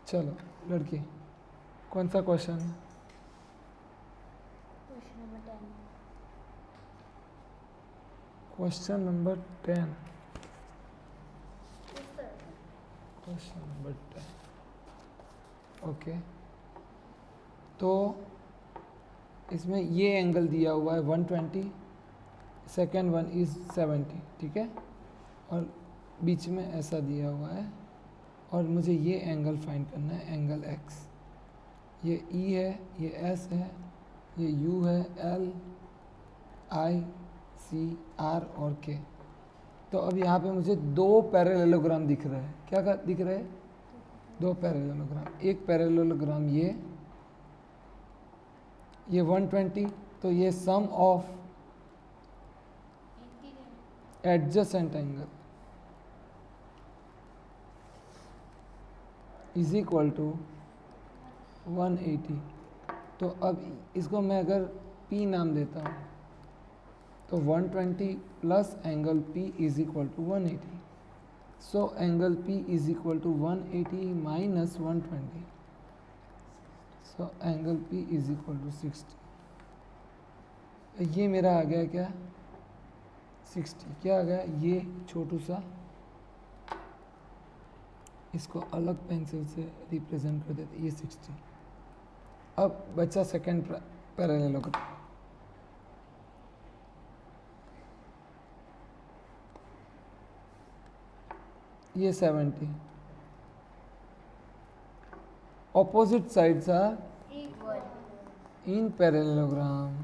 चलो लड़की, कौन सा क्वेश्चन है? Question number 10। Question number 10। Yes sir. Question number 10। Okay, तो इसमें ये एंगल दिया हुआ है 120, सेकेंड वन इज 70, ठीक है, और बीच में ऐसा दिया हुआ है, और मुझे ये एंगल फाइंड करना है, एंगल एक्स। ये ई है, ये एस है, ये यू है, एल, आई, सी, आर और के। तो अब यहाँ पे मुझे दो पैरेललोग्राम दिख रहे हैं। क्या दिख रहे हैं? दो पैरेललोग्राम। एक पैरेललोग्राम ये 120, तो ये sum of adjacent angle is equal to 180। तो अब इसको मैं अगर P नाम देता हूँ, तो 120 plus angle P is equal to 180। So angle P is equal to 180 minus 120। So angle P is equal to 60। ये मेरा आ गया क्या? 60। क्या आ गया? ये छोटू सा, इसको अलग पेंसिल से रिप्रेजेंट कर देते, ये 60। अब बचा सेकेंड पैरेललोग्राम। ये 70। Opposite sides are in parallelogram.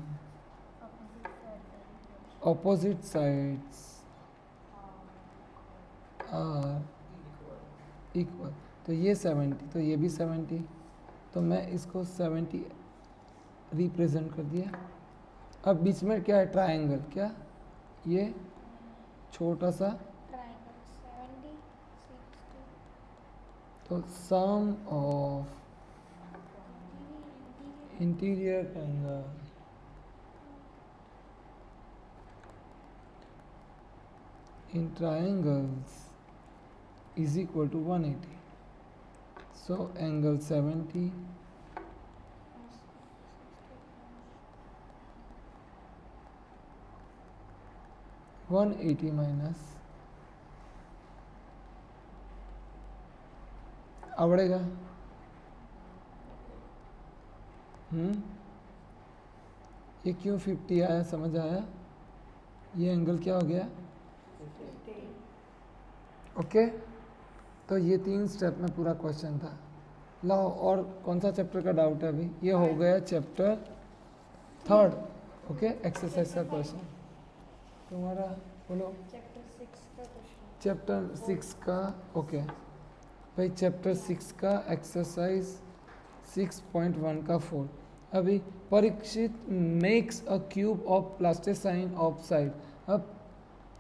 Opposite sides are equal. तो ये 70, तो ये भी 70, तो मैं इसको 70 रिप्रेजेंट कर दिया। अब बीच में क्या है? ट्रायंगल। क्या? ये छोटा सा ट्रायंगल 70 60। तो sum of interior angle in triangles is equal to 180. So angle 70 180 minus आवड़ेगा? ये क्यों 50 आया? समझ आया? ये एंगल क्या हो गया? ओके, तो ये 3 स्टेप में पूरा क्वेश्चन था। लाओ, और कौन सा चैप्टर का डाउट है अभी? ये हो गया चैप्टर 3। ओके, एक्सरसाइज का क्वेश्चन तुम्हारा बोलो। चैप्टर 6 का। ओके भाई, चैप्टर 6 का एक्सरसाइज 6.1 का 4। अभी Parikshit makes a cube of plasticine of side. अब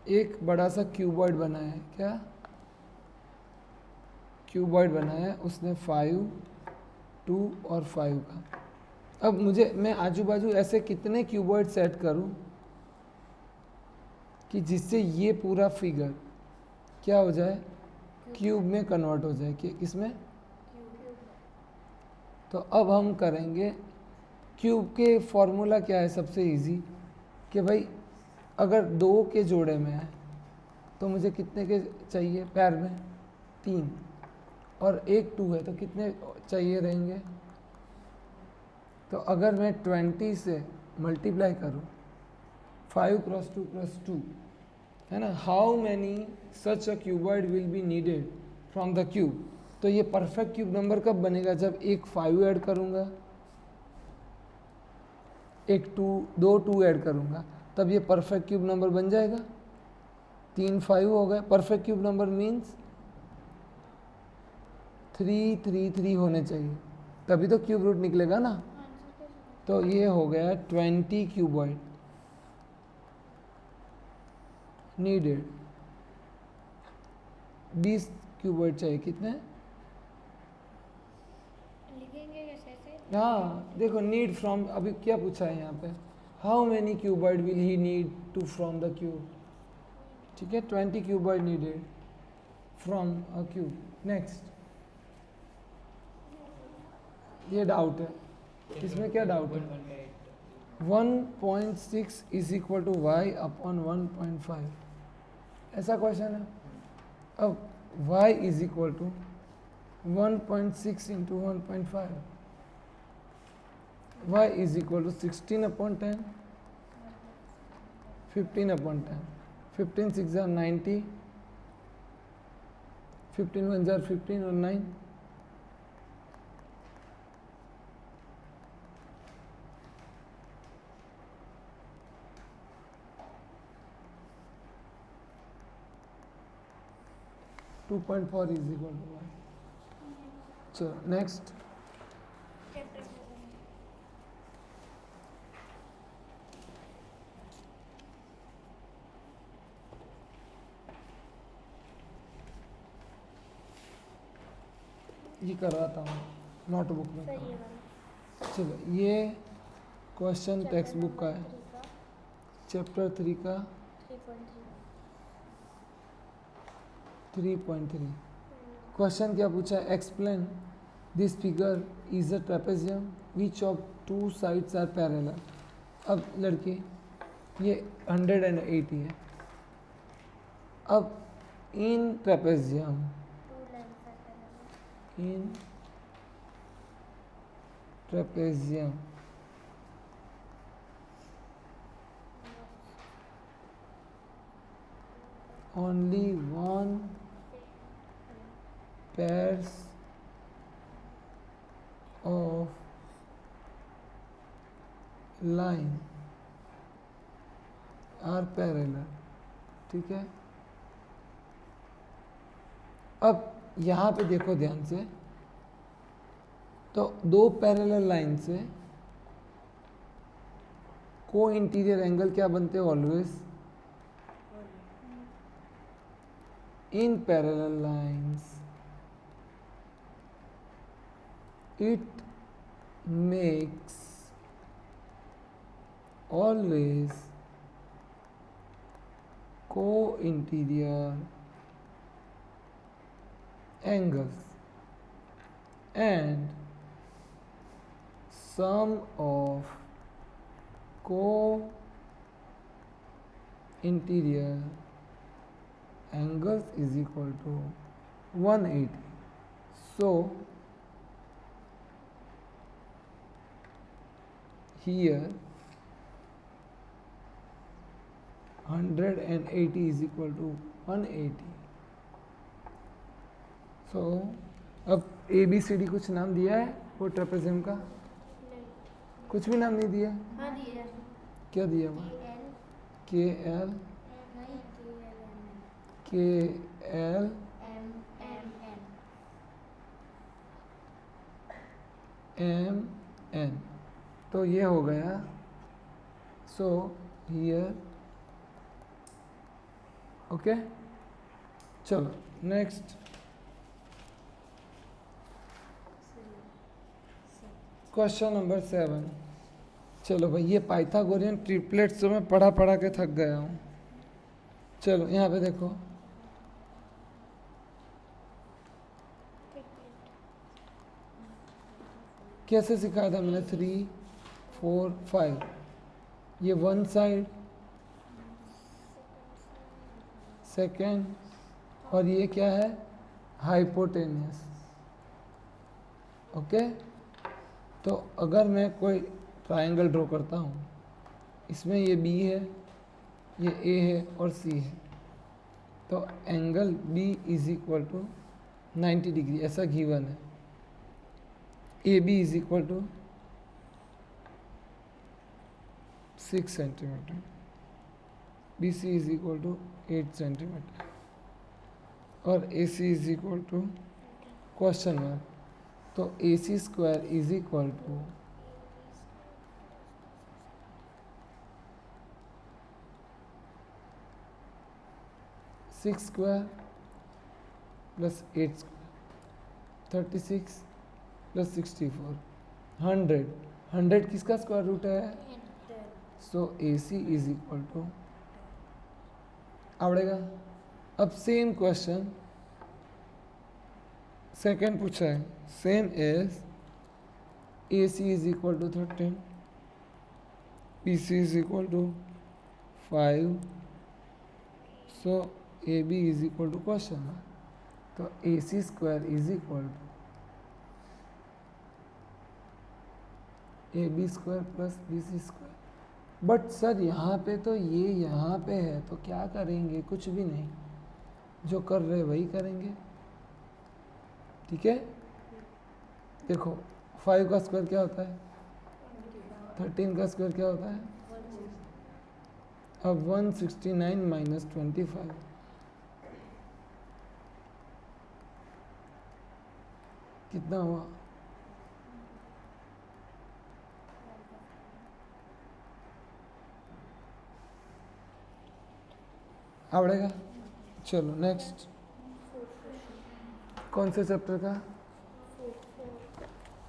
एक बड़ा सा क्यूबॉइड बना है। क्या? क्यूबॉइड बना है उसने 5, 2 और 5 का। अब मैं आजू बाजू ऐसे कितने क्यूबॉइड सेट करूं कि जिससे ये पूरा फिगर क्या हो जाए? क्यूब में कन्वर्ट हो जाए। कि इसमें तो अब हम करेंगे, क्यूब के फॉर्मूला क्या है? सबसे इजी कि भाई अगर 2 के जोड़े में है तो मुझे कितने के चाहिए? पैर में 3, और एक 2 है तो कितने चाहिए रहेंगे? तो अगर मैं 20 से मल्टीप्लाई करूँ, 5 क्रॉस 2 क्रॉस 2 है ना, how many such a cuboid will be needed from the cube. तो ये परफेक्ट क्यूब नंबर कब बनेगा? जब एक 5 ऐड करूँगा, एक 2 2 ऐड करूँगा, तब ये परफेक्ट क्यूब नंबर बन जाएगा। 3 5 हो गए। परफेक्ट क्यूब नंबर मीन्स 3 3 3 होने चाहिए, तभी तो क्यूब रूट निकलेगा ना। तो ये हो गया 20 क्यूबॉइड नीडेड। 20 क्यूबॉइड चाहिए। कितने? लिखेंगे कैसे? हाँ देखो, नीड फ्रॉम, अभी क्या पूछा है यहाँ पे? How many cuboid will he need to from the cube. ठीक है, 20 cuboid needed from a cube. Next, ये डाउट है, इसमें क्या डाउट है? 1.6 is equal to Y upon 1.5, ऐसा क्वेश्चन है। अब y is equal to 1.6 into 1.5, y is equal to 16/10, 15/10, 15 6 जार 90, 15 1 जार 15 और 9, to 2.4 is equal to y। चलो नेक्स्ट, चैप्टर 7 ये करवाता हूँ नोटबुक में। सर ये वाला चलो ये क्वेश्चन टेक्स्ट बुक का है, 3 का चैप्टर 3 का 3.3 3.3। क्वेश्चन क्या पूछा है? Explain this figure is a trapezium which of two sides are parallel. अब लड़के ये 180 है। अब in trapezium, 2 lines are parallel in trapezium only one pairs of line are parallel, ठीक है। अब यहाँ पे देखो ध्यान से, तो दो पैरेलल लाइन से को इंटीरियर एंगल क्या बनते हैं? Always in parallel lines it makes always co-interior angles and sum of co-interior angles is equal to 180. So here 180 is equal to 180. So अब ABCD कुछ नाम दिया है वो ट्रेपेजियम का? नहीं कुछ भी नाम नहीं दिया। हाँ दिया क्या दिया हुआ? KL KL नहीं KL MN, तो ये हो गया। So here okay. चलो नेक्स्ट क्वेश्चन नंबर 7। चलो भाई ये पाइथागोरियन ट्रिपलेट्स तो मैं पढ़ा पढ़ा के थक गया हूँ। चलो यहाँ पे देखो, कैसे सिखाया था मैंने? 3 4 5, ये वन साइड, सेकेंड, और ये क्या है? हाइपोटेनियस। ओके, तो अगर मैं कोई ट्रायंगल ड्रॉ करता हूँ, इसमें ये बी है, ये ए है और सी है, तो angle B is equal to 90 degree ऐसा गिवन है। A B is equal to 6 centimetre, B C is equal to 8 centimetre और A C is equal to question mark, तो A C square is equal to 6 square plus 8 square 36 plus 64 100। 100 किसका square root है? So A C is equal to, आवड़ेगा। अब same question second पूछा है, same as AC is equal to 13, BC is equal to 5, so AB is equal to question mark. तो AC square is equal to AB square plus BC square. But sir यहाँ पे तो ये यहाँ पे है, तो क्या करेंगे? कुछ भी नहीं, जो कर रहे वही करेंगे. ठीक है, देखो 5 का स्क्वायर क्या होता है? 13 का स्क्वायर क्या होता है? अब 169 माइनस 25 कितना हुआ? आवड़ेगा? चलो नेक्स्ट. कौन से चैप्टर का?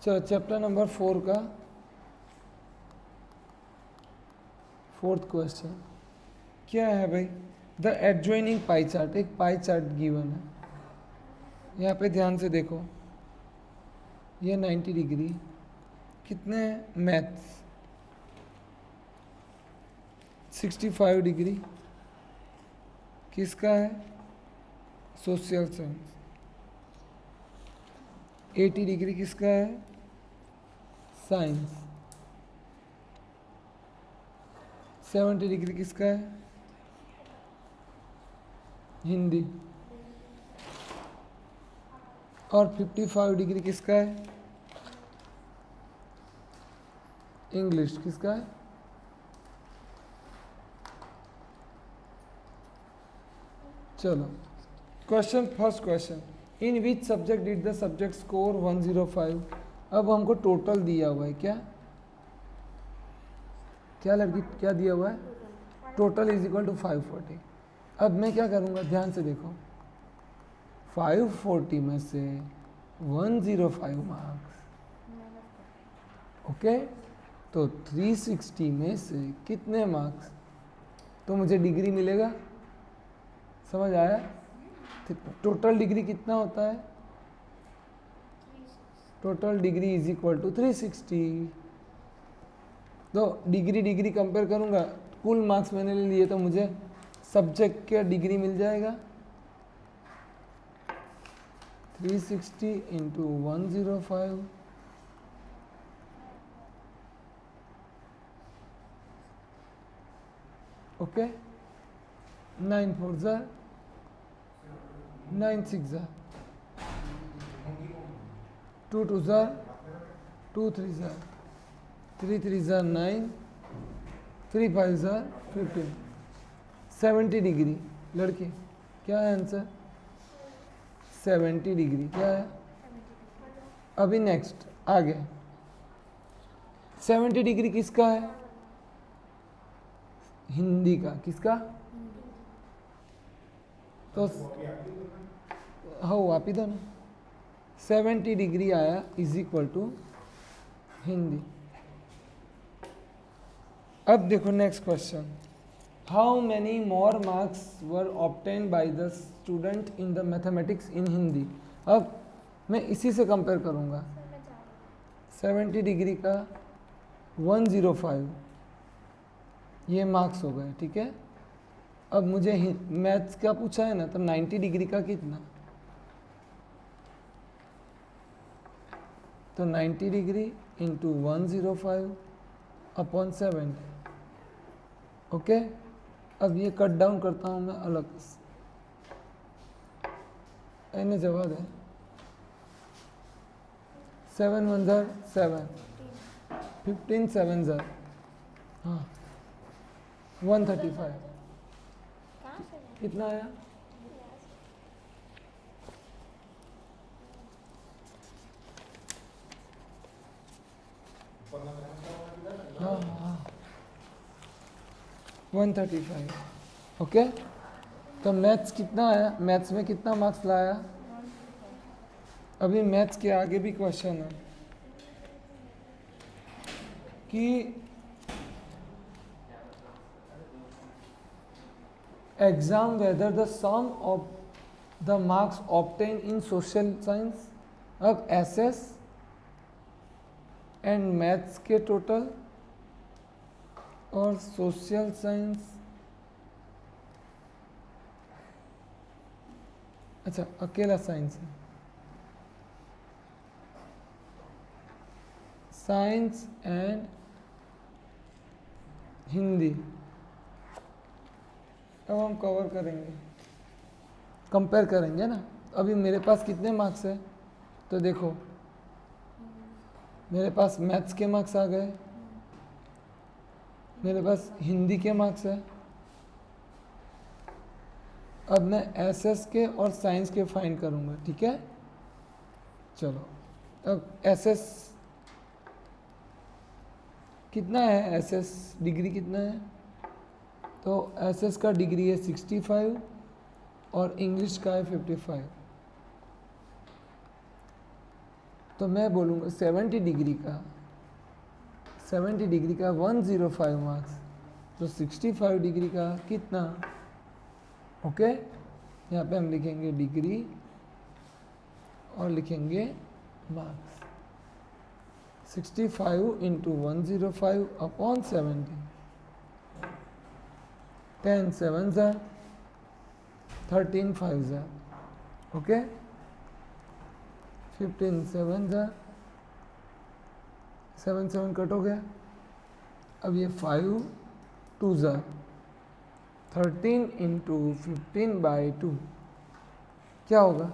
चलो चैप्टर नंबर 4 का 4th क्वेश्चन क्या है भाई? The adjoining pie chart. एक पाई चार्ट गिवन है, यहाँ पे ध्यान से देखो. ये 90 डिग्री कितने हैं? मैथ्स. 65 डिग्री किसका है? Social science. 80 डिग्री किसका है? साइंस. 70 डिग्री किसका है? हिंदी. और 55 डिग्री किसका है? इंग्लिश. किसका है? चलो question, first question, in which subject did the subject score 105. अब हमको टोटल दिया हुआ है. क्या क्या लड़की क्या दिया हुआ है? Total is equal to 540. अब मैं क्या करूँगा? ध्यान से देखो, 540 में से 105 मार्क्स. ओके, तो 360 में से कितने मार्क्स? तो मुझे डिग्री मिलेगा. समझ आया? टोटल डिग्री कितना होता है? Total degree is equal to 360. तो डिग्री डिग्री कंपेयर करूँगा, कुल मार्क्स मैंने ले लिए, तो मुझे सब्जेक्ट का डिग्री मिल जाएगा. 360 इंटू 105 ओके. 9 4 जा 9 6 जा 2 2 जा 2 3 जा 3 3 जा 9 3 5 जा 15. 70 डिग्री लड़के क्या है आंसर? 70 डिग्री क्या है? अभी नेक्स्ट आगे 70 डिग्री किसका है? हिंदी का. किसका? तो हाँ वापी दो ना. 70 डिग्री आया इज इक्वल टू हिंदी. अब देखो next question, how many more marks were obtain by the student in the mathematics इन हिंदी. अब मैं इसी से कंपेयर करूँगा. 70 डिग्री का 105 ये मार्क्स हो गए. ठीक है, अब मुझे मैथ्स का पूछा है ना, तो 90 डिग्री का कितना? तो 90 डिग्री इंटू 105 अपॉन 70. ओके, अब ये कट डाउन करता हूँ मैं अलग. एने जवाब है 7 1 ज़र 7 15 7 ज़र हाँ 135. कितना आया? हाँ हाँ 135. ओके, तो मैथ्स कितना आया? मैथ्स में कितना मार्क्स लाया? अभी मैथ्स के आगे भी क्वेश्चन है कि exam whether the sum of the marks obtain in social science. अब एसएस एंड मैथ्स के टोटल और सोशल साइंस, अच्छा अकेला साइंस है, साइंस एंड हिंदी। अब हम कवर करेंगे, कंपेयर करेंगे ना। अभी मेरे पास कितने मार्क्स है, तो देखो मेरे पास मैथ्स के मार्क्स आ गए, मेरे पास हिंदी के मार्क्स है। अब मैं एसएस के और साइंस के फाइंड करूंगा, ठीक है। चलो अब एसएस कितना है, एसएस डिग्री कितना है, तो एसएस का डिग्री है 65 और इंग्लिश का है 55। तो मैं बोलूँगा 70 डिग्री का 105 मार्क्स, तो 65 डिग्री का कितना, ओके। यहाँ पे हम लिखेंगे डिग्री और लिखेंगे मार्क्स। 65 इंटू 105 अपॉन 70, 10 7 ज़ा 13 5 ज़ा, ओके। 15 7 ज़ा 7 7 कट हो गया। अब ये 5 2 ज़ा 13 इंटू 15/2 क्या होगा,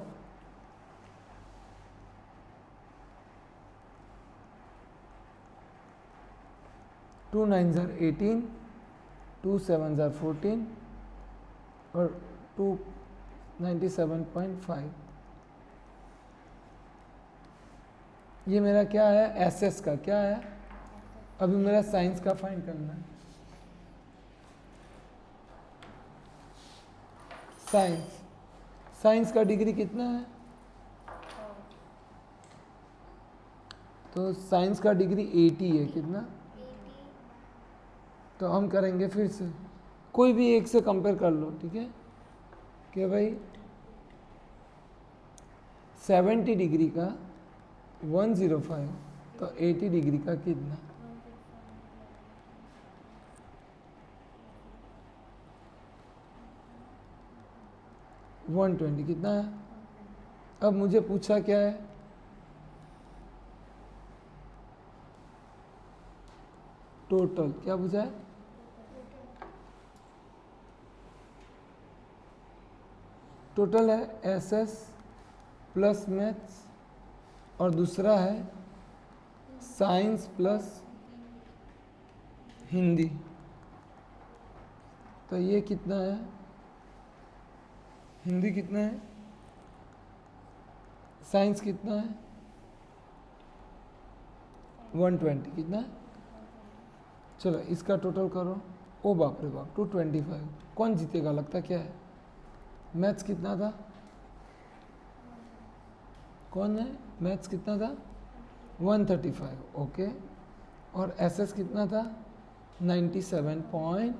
2 9 ज़ा 18, 2 7 ज़ा 14 और 297.5। ये मेरा क्या है, एसएस का क्या है। अभी मेरा साइंस का फाइंड करना है। साइंस का डिग्री कितना है, तो साइंस का डिग्री 80 है, कितना, तो हम करेंगे फिर से, कोई भी एक से कंपेयर कर लो, ठीक है। कि भाई 70 डिग्री का 105, तो 80 डिग्री का कितना, वन 120 कितना है। अब मुझे पूछा क्या है, टोटल क्या पूछा है, टोटल है एसएस प्लस मैथ्स और दूसरा है साइंस प्लस हिंदी। तो ये कितना है, हिंदी कितना है, साइंस कितना है, 120 कितना है। चलो इसका टोटल करो, ओ बाप रे बाप 225। कौन जीतेगा, लगता क्या है, मैथ्स कितना था, कौन है, मैथ्स कितना था 135, ओके। और एसएस कितना था 97 पॉइंट,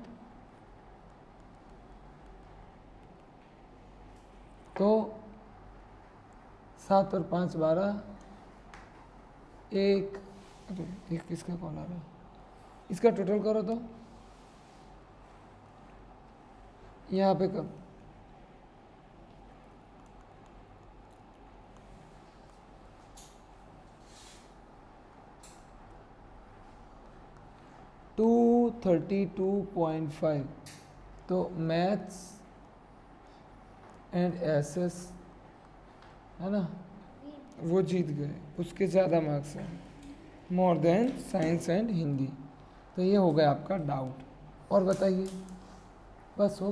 तो 7 और 5 12, एक, अरे एक किसका कॉल आ रहा है, इसका टोटल करो तो यहाँ पे करो, टू 32.5। तो मैथ्स एंड एसएस है ना, वो जीत गए, उसके ज़्यादा मार्क्स हैं, more than science and Hindi. तो ये हो गया आपका डाउट। और बताइए, बस हो